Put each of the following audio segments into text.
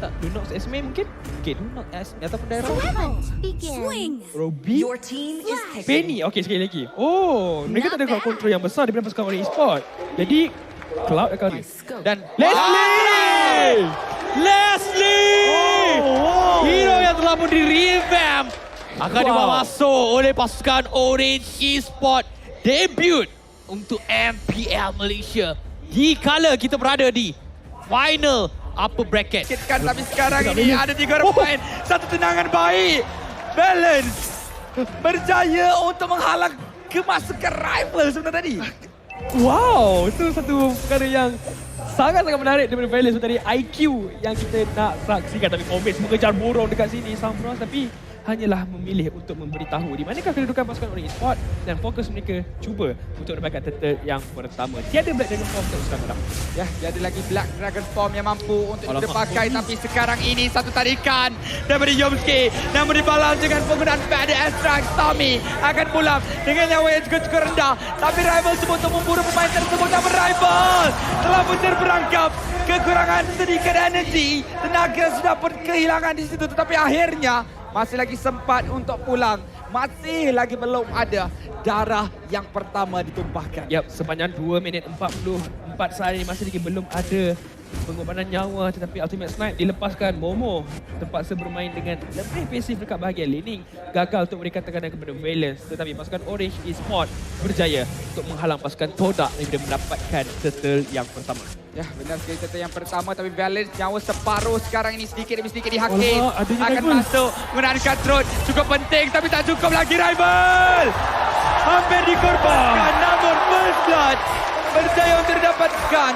tak Lunox SMA mungkin? Mungkin Lunox SMA ataupun daerah Swing. Robbie? Your team is taking Penny. Okey, sekali lagi. Oh, mereka tak ada crowd control yang besar daripada pasukan Orange Sport. Jadi, Cloud akan dan Leslie! Leslie! Hero yang telah pun di-revamp akan dibawa masuk oleh pasukan Orange Esport. Debut untuk MPL Malaysia. Di kala kita berada di final upper bracket. Tapi sekarang ini ada 3 poin. Satu tendangan baik. Balance. Berjaya untuk menghalang kemasukan rival sebentar tadi. Wow, itu satu perkara yang sangat-sangat menarik daripada Valence dari IQ yang kita nak saksikan. Tapi Comets mengejar borong dekat sini Sambros, tapi hanyalah memilih untuk memberitahu di manakah kedudukan pasukan Orange Sport dan fokus mereka cuba untuk mendapatkan turtle yang pertama. Tiada Black Dragon Form untuk sekarang. Ya, tiada lagi Black Dragon Form yang mampu untuk dipakai. Tapi sekarang ini satu tarikan daripada Yomski. Namun dibalas dengan penggunaan Feather Extract. Tommy akan pulang dengan nyawa yang cukup rendah. Tapi rival cuba untuk memburu pemain tersebut. Namun rival telah pun terperangkap. Kekurangan sedikit energi. Tenaga sudah pun kehilangan di situ. Tetapi akhirnya masih lagi sempat untuk pulang. Masih lagi belum ada darah yang pertama ditumpahkan. Yap, sepanjang 2 minit 44 saat ini masih lagi belum ada pengorbanan nyawa, tetapi Ultimate Snipe dilepaskan. Momo terpaksa bermain dengan lebih pasif dekat bahagian laning, gagal untuk memberikan tekanan kepada Valence, tetapi pasukan Orange Esport berjaya untuk menghalang pasukan Todak daripada mendapatkan turtle yang pertama. Ya, benar sekali turtle yang pertama, tapi Valence nyawa separuh sekarang ini sedikit demi sedikit dihakis. Akan masuk menggunakan cutthroat, cukup penting tapi tak cukup lagi rival. Hampir dikorbankan, namun First Blood berjaya untuk didapatkan.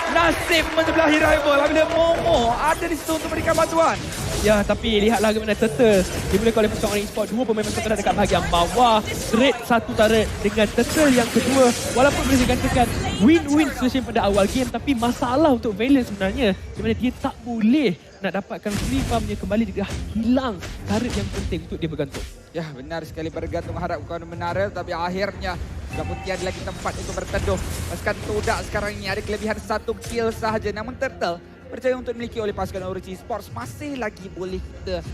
Nasib mensebelahi rival apabila Momo ada di situ untuk memberikan bantuan. Ya, tapi lihatlah bagaimana turtle dimulakan oleh pasukan Orange Sport. 2 pemain pasukan Todak dekat bahagian bawah. Straight satu turret dengan turtle yang kedua. Walaupun boleh dikatakan win-win situation pada awal game, tapi masalah untuk Valence sebenarnya di mana dia tak boleh nak dapatkan free farmnya kembali. Dia dah hilang turret yang penting untuk dia bergantung. Ya, benar sekali, bergantung harapkan menara, tapi akhirnya sudah pun tiada lagi tempat untuk berteduh. Pasukan Todak sekarang ini ada kelebihan 1 kill sahaja, namun turtle percaya untuk dimiliki oleh pasukan Orange Esports masih lagi boleh kita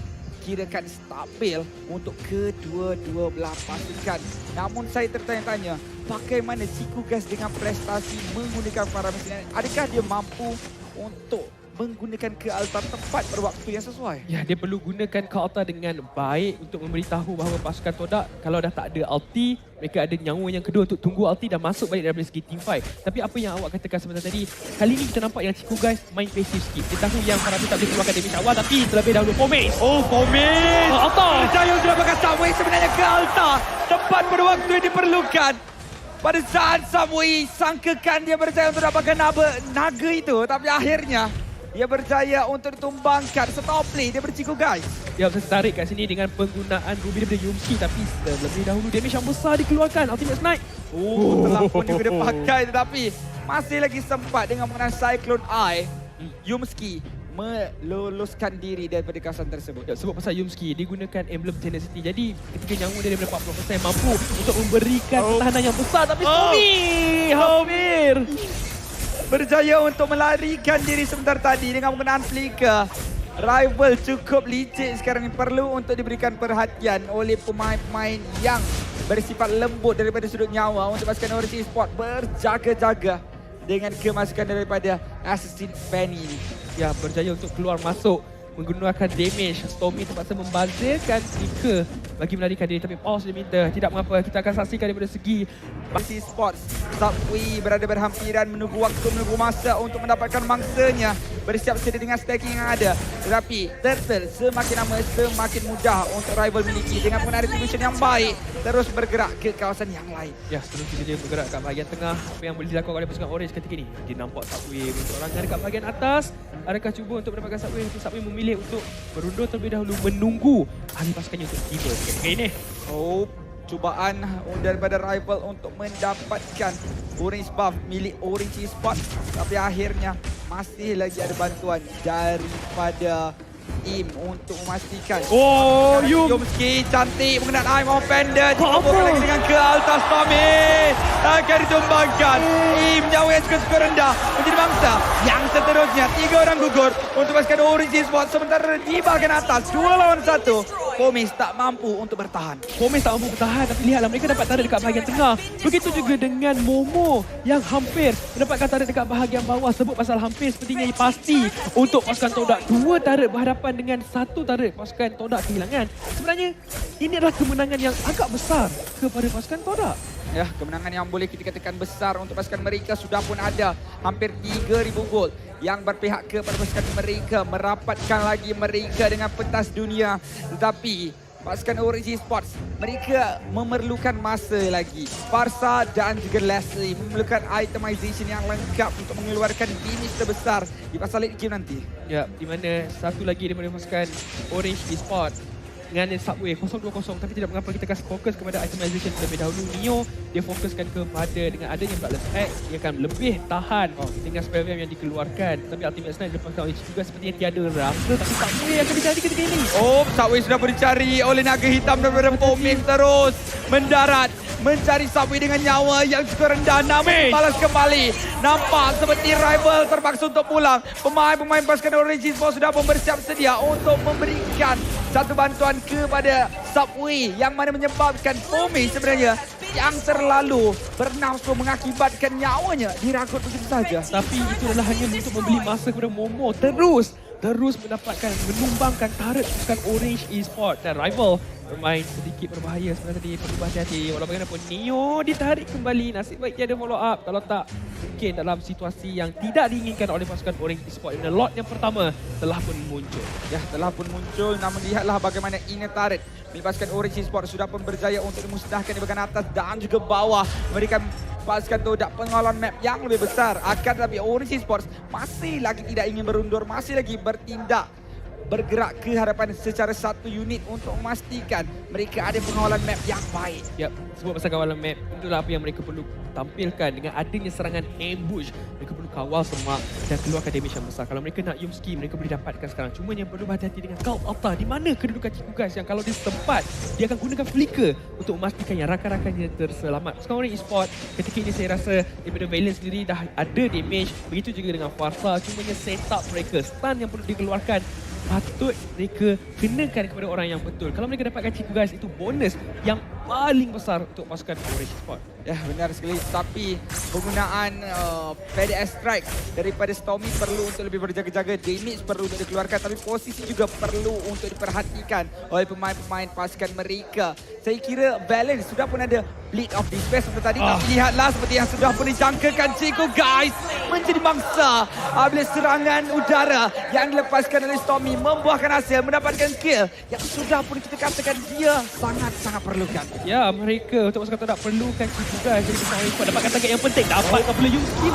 kirakan stabil untuk kedua-dua belah pasukan. Namun saya tertanya-tanya, bagaimana Chikugas dengan prestasi menggunakan para mesin? Adakah dia mampu untuk menggunakan ke altar tepat pada waktu yang sesuai? Ya, dia perlu gunakan ke altar dengan baik untuk memberitahu bahawa pasukan Todak kalau dah tak ada ulti, mereka ada nyawa yang kedua untuk tunggu ulti dan masuk balik daripada segi team fight. Tapi apa yang awak katakan sebentar tadi, kali ini kita nampak yang Chico guys main passive skip. Dia tahu yang Farabi tak boleh keluarkan damage awal, tapi terlebih dahulu Comets. Oh, Comets! Altar! Percaya untuk dapatkan Subway sebenarnya ke altar tepat pada waktu yang diperlukan. Pada saat Subway sangkakan dia berjaya untuk dapatkan naga itu, tapi akhirnya dia berjaya untuk ditumbangkan. Stop play, dia berciku guys. Dia bisa tarik kat sini dengan penggunaan Ruby daripada Yumski, tapi terlebih dahulu damage yang besar dikeluarkan. Ultimate Snipe. Telah pun juga dipakai, tetapi masih lagi sempat dengan menggunakan Cyclone Eye. Yumski meluluskan diri daripada kawasan tersebut. Ya, sebab pasal Yumski digunakan emblem tenacity. Jadi ketika nyawa dia daripada 40% mampu untuk memberikan pertahanan yang besar. Tapi hampir berjaya untuk melarikan diri sebentar tadi dengan menggunakan flicker. Rival cukup licik sekarang ini, perlu untuk diberikan perhatian oleh pemain-pemain yang bersifat lembut daripada sudut nyawa untuk pasukan Orange Esport berjaga-jaga dengan kemasukan daripada Assassin Penny ini. Ya, berjaya untuk keluar masuk menggunakan damage. Stormy terpaksa membazirkan flicker bagi melarikan diri, tapi pause dia minta. Tidak mengapa, kita akan saksikan daripada segi Orange Esports. Subway berada berhampiran, menunggu waktu, menunggu masa untuk mendapatkan mangsanya. Bersiap sedia dengan stacking yang ada. Tetapi turtle semakin lama semakin mudah untuk rival miliki dengan penggunaan distribution yang baik. Terus bergerak ke kawasan yang lain. Ya, sebelum kita dia bergerak kat bahagian tengah, apa yang boleh dilakukan oleh pasukan Orange ketika ini? Dia nampak Subway berseorangan dekat bahagian atas. Adakah cuba untuk mendapatkan Subway? Subway memilih untuk berundur terlebih dahulu, menunggu ahli pasukannya untuk tiba ketika ini. Oh, cubaan daripada rival untuk mendapatkan orange buff milik Orange Esports. Tapi akhirnya masih lagi ada bantuan daripada Im untuk memastikan. Oh, Yumski cantik mengenai Eye of Pendant. Apa? Bukan lagi dengan ke Altas Tommy. Akan ditumbangkan. Im nyawa yang cukup rendah menjadi bangsa yang seterusnya. 3 orang gugur untuk pasukan Orange Esports. Sementara di bahagian atas 2 lawan 1. Pomis tak mampu untuk bertahan. Gomez tak mampu bertahan, tapi lihatlah mereka dapat tarik dekat bahagian tengah. Begitu juga dengan Momo yang hampir mendapatkan tarik dekat bahagian bawah. Sebut pasal hampir sepertinya pasti untuk pasukan Todak. 2 tarik berhadapan dengan 1 tarik pasukan Todak kehilangan. Sebenarnya ini adalah kemenangan yang agak besar kepada pasukan Todak. Ya, kemenangan yang boleh kita katakan besar untuk pasukan mereka sudah pun ada hampir 3,000 gol yang berpihak kepada pasukan mereka, merapatkan lagi mereka dengan pentas dunia. Tetapi pasukan Orange Esports, mereka memerlukan masa lagi. Farsa dan juga Leslie memerlukan itemization yang lengkap untuk mengeluarkan damage terbesar di pasal late game nanti. Ya, di mana satu lagi daripada pasukan Orange Esports dengan Subway 0-2-0, tapi tidak mengapa kita kasih fokus kepada itemization terlebih dahulu. Neo dia fokuskan kepada dengan adanya Bloodless X, dia akan lebih tahan dengan spell yang dikeluarkan. Tapi Ultimate Snipe dilepaskan oleh juga sepertinya tiada rasa, tapi Subway akan dicari ketika ini. Oh, Subway sudah pun dicari oleh naga hitam daripada Pomis, terus mendarat mencari Subway dengan nyawa yang cukup rendah, namun balas kembali. Nampak seperti rival terpaksa untuk pulang. Pemain-pemain pasukan Orange Esports sudah pun bersiap sedia untuk memberikan satu bantuan kepada Subway yang mana menyebabkan Pomis sebenarnya yang terlalu bernafsu mengakibatkan nyawanya diragut begitu saja. Tapi itu adalah hanya untuk membeli masa kepada Momo. Terus mendapatkan, menumbangkan turret pasukan Orange Esports dan rival bermain sedikit berbahaya sebenarnya tadi, perlu berhati-hati. Walau bagaimanapun Neo ditarik kembali, nasib baik dia ada follow up. Kalau tak, mungkin dalam situasi yang tidak diinginkan oleh pasukan Orange Esports. Dan lot yang pertama telah pun muncul. Ya, telah pun muncul, namun lihatlah bagaimana inner turret milik pasukan Orange Esports sudah pun berjaya untuk dimusnahkan di bahagian atas dan juga bawah. Memberikan pasukan Todak pengawalan map yang lebih besar. Akan tetapi Orange Esports masih lagi tidak ingin berundur, masih lagi bertindak, bergerak ke hadapan secara satu unit untuk memastikan mereka ada pengawalan map yang baik. Ya, sebab pasal kawalan map, itulah apa yang mereka perlu tampilkan. Dengan adanya serangan ambush, mereka perlu kawal semak dan keluarkan damage yang besar. Kalau mereka nak Yumski, mereka boleh dapatkan sekarang. Cuma yang perlu berhati-hati dengan Cult Altar. Di mana kedudukan Ciku Guys yang kalau dia sempat, dia akan gunakan flicker untuk memastikan yang rakan-rakannya terselamat. Sekarang Orange Esports, ketika ini saya rasa daripada Valiant sendiri dah ada damage. Begitu juga dengan Farsa. Cumanya setup mereka, stun yang perlu dikeluarkan, patut mereka kenakan kepada orang yang betul. Kalau mereka dapatkan Ciku Guys, itu bonus yang paling besar untuk pasukan Orange Esports. Ya, benar sekali. Tapi penggunaan PDS Strike daripada Stormy perlu untuk lebih berjaga-jaga. Damage perlu untuk dikeluarkan, tapi posisi juga perlu untuk diperhatikan oleh pemain-pemain pasukan mereka. Saya kira Balance sudah pun ada Bleed of Despair seperti tadi. Tapi lihatlah seperti yang sudah pun dijangkakan Ciku Guys menjadi mangsa apabila serangan udara yang dilepaskan oleh Stormy membuahkan hasil, mendapatkan kill yang sudah pun kita katakan dia sangat-sangat perlukan. Ya, mereka untuk pasukan Todak perlukan Ciku Guys. Jadi pasukan Orange Esports dapatkan target yang penting. Dapatkan pula Yumski.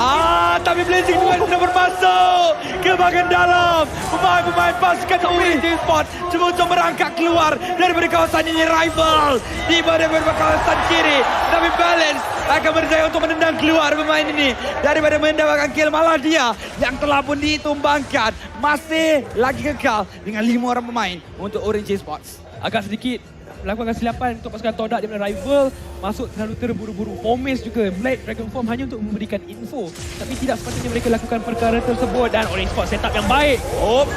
Tapi Blazing juga sudah bermasuk ke bahagian dalam. Pemain-pemain pasukan Orange Esports cuba untuk merangkak keluar daripada kawasan ini. Rival di daripada kawasan kiri. Tapi Balance akan berjaya untuk menendang keluar pemain ini daripada mendapatkan kill. Malah dia yang telah pun ditumbangkan masih lagi kekal dengan 5 orang pemain untuk Orange Esports. Agak sedikit melakukan kesilapan untuk pasukan Todak di mana rival masuk terlalu terburu-buru. Pomis juga Blade Dragon Form hanya untuk memberikan info, tapi tidak sepatutnya mereka lakukan perkara tersebut. Dan Orange Esports setup yang baik.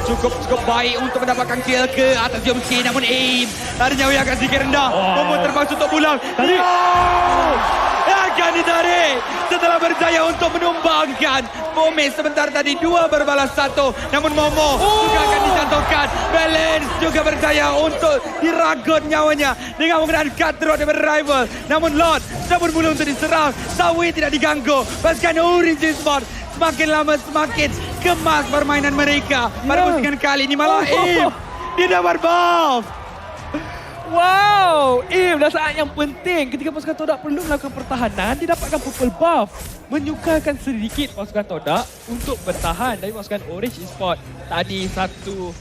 Cukup baik untuk mendapatkan kill ke atas Yomski, namun aim ada nyawa yang agak sedikit rendah. Momo terpaksa untuk pulang. Akan ditarik setelah berjaya untuk menumbangkan Pomis. Sebentar tadi 2 berbalas 1, namun Momo juga akan dijatuhkan. Balance juga berjaya untuk diragut nyawanya dengan menggunakan cutthroat daripada rival. Namun Lord sudah bermula untuk diserang. Subway tidak diganggu. Pasukan Orange Esports semakin lama semakin kemas permainan mereka. Pada pusingan kali ini malah dia dapat buff. Wow, dah saat yang penting ketika pasukan Todak perlu melakukan pertahanan, dia dapatkan purple buff. Menyukarkan sedikit pasukan Todak untuk bertahan dari pasukan Orange Esports. Tadi satu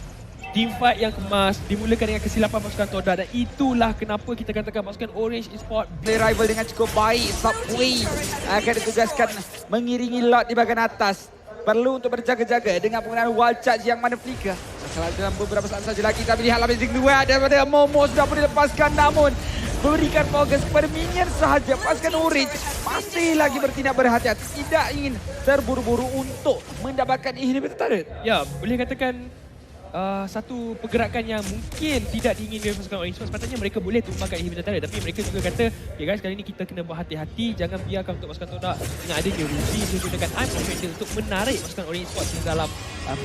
teamfight yang kemas dimulakan dengan kesilapan pasukan Todak, dan itulah kenapa kita katakan pasukan Orange Esports play rival dengan cukup baik. Subway akan ditugaskan mengiringi lot di bahagian atas. Perlu untuk berjaga-jaga dengan penggunaan wild charge yang mana flicker Kalau dalam beberapa saat saja lagi kita melihat Amazing Duet daripada Momo sudah pun dilepaskan, namun berikan fokus kepada minion sahaja. Pasukan Orange masih lagi bertindak berhati-hati, tidak ingin terburu-buru untuk mendapatkan inhibitor turret. Ya, boleh katakan satu pergerakan yang mungkin tidak diinginkan pasukan Orange. Sepatutnya mereka boleh tumbangkan inhibitor turret, tapi mereka juga kata, okay guys, kali ini kita kena berhati-hati, jangan biarkan untuk pasukan Todak dengan adanya Ruby menggunakan I'm Offender untuk menarik pasukan Orange Sport ke dalam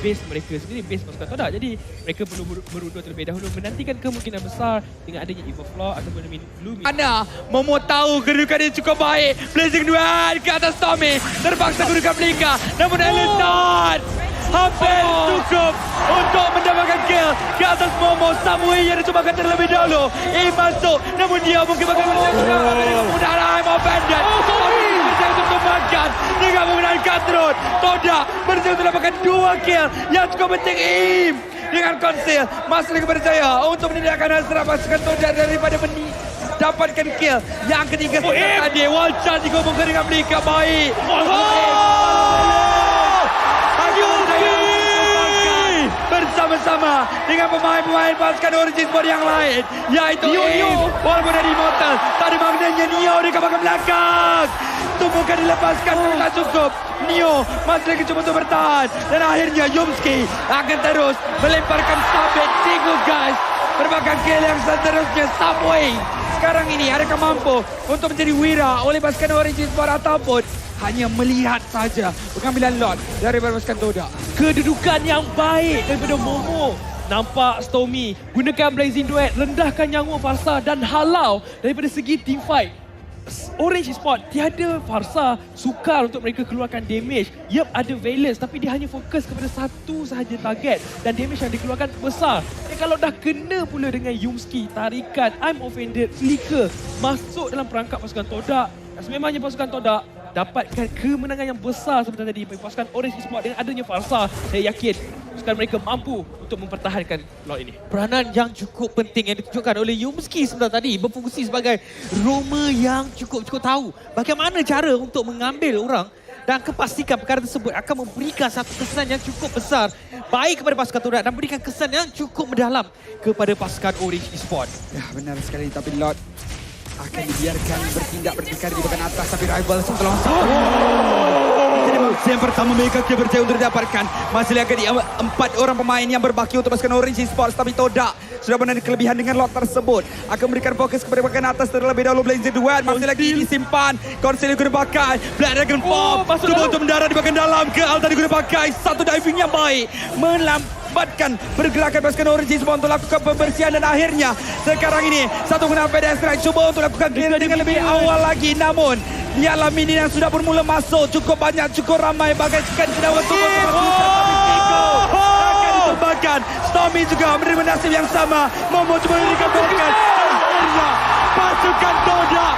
base mereka sendiri, base pasukan Todak. Jadi mereka perlu berundur terlebih dahulu, menantikan kemungkinan besar dengan adanya Evil Floor ataupun Blue. Ana Momo tahu kedudukan dia cukup baik. Blazing Duel ke atas Tommy, terpaksa gunakan Blika, namun Eleton hampir cukup untuk mendapatkan kill ke atas Momo. Samuel yang dicobakan terlebih dahulu, masuk, namun dia mungkin bakal kemudahan I'm Offended. Berjaya untuk tumbangkan dengan menggunakan Cutthroat. Todak berjaya untuk mendapatkan 2 kill yang cukup penting. Dengan Conceal masih lagi berjaya untuk menindakkan hasrat pasukan Todak daripada dapatkan kill yang ketiga tadi. Wall charge digabungkan dengan Blika, baik. Bersama-sama dengan pemain-pemain pasukan Orange Sport yang lain, yaitu Nio. Walaupun dari Immortal, tadi maknanya Nio di kawasan belakang. Tumpukan dilepaskan, tak cukup. Nio masih lagi cuba untuk bertahan. Dan akhirnya Yumski akan terus melemparkan sabit. Tengok guys, merupakan kill yang seterusnya. Subway sekarang ini adakah mampu untuk menjadi wira oleh pasukan Orange Sport ataupun hanya melihat saja pengambilan lot daripada pasukan Todak? Kedudukan yang baik daripada Momo. Nampak Stormy gunakan Blazing Duet, rendahkan nyawa Farsa dan halau daripada segi team fight. Orange Sport tiada Farsa, sukar untuk mereka keluarkan damage. Yup, ada Valence tapi dia hanya fokus kepada satu sahaja target dan damage yang dikeluarkan besar. Dan kalau dah kena pula dengan Yumski, tarikan, I'm Offended, Flicker masuk dalam perangkap pasukan Todak. Dan sememangnya pasukan Todak dapatkan kemenangan yang besar seperti tadi. Pasukan Orange Sport dengan adanya Farsa, saya yakin pasukan mereka mampu untuk mempertahankan lot ini. Peranan yang cukup penting yang ditunjukkan oleh Yumski sebentar tadi berfungsi sebagai Roma yang cukup tahu bagaimana cara untuk mengambil orang dan kepastikan perkara tersebut akan memberikan satu kesan yang cukup besar baik kepada pasukan Todak dan memberikan kesan yang cukup mendalam kepada pasukan Orange Sport. Ya, benar sekali, tapi Lord akan dibiarkan bertindak berdikari di bagian atas, tapi rival telah masuk. Jadi yang pertama mereka berjaya untuk didapatkan. Masih lagi di 4 orang pemain yang berbaki untuk pasukan Orange Sports, tapi Todak sudah benar kelebihan dengan lot tersebut. Akan memberikan fokus kepada bagian atas terlebih dahulu. Blazing Duet masih lagi disimpan. Conceal guna pakai. Black Dragon Pop cuba untuk mendarat di bagian dalam. Ke Alta guna pakai. Satu diving yang baik. Melambatkan pergerakan pasukan Orange Sport untuk lakukan pembersihan dan akhirnya sekarang ini satu guna pedestrian cuba untuk lakukan clear dengan lebih awal lagi, namun dialah mini yang sudah bermula masuk cukup banyak, cukup ramai bagaikan kedawan tubuh akan ditumbangkan. Stormy juga menerima nasib yang sama. Momo cuba dikabulkan. Akhirnya pasukan Todak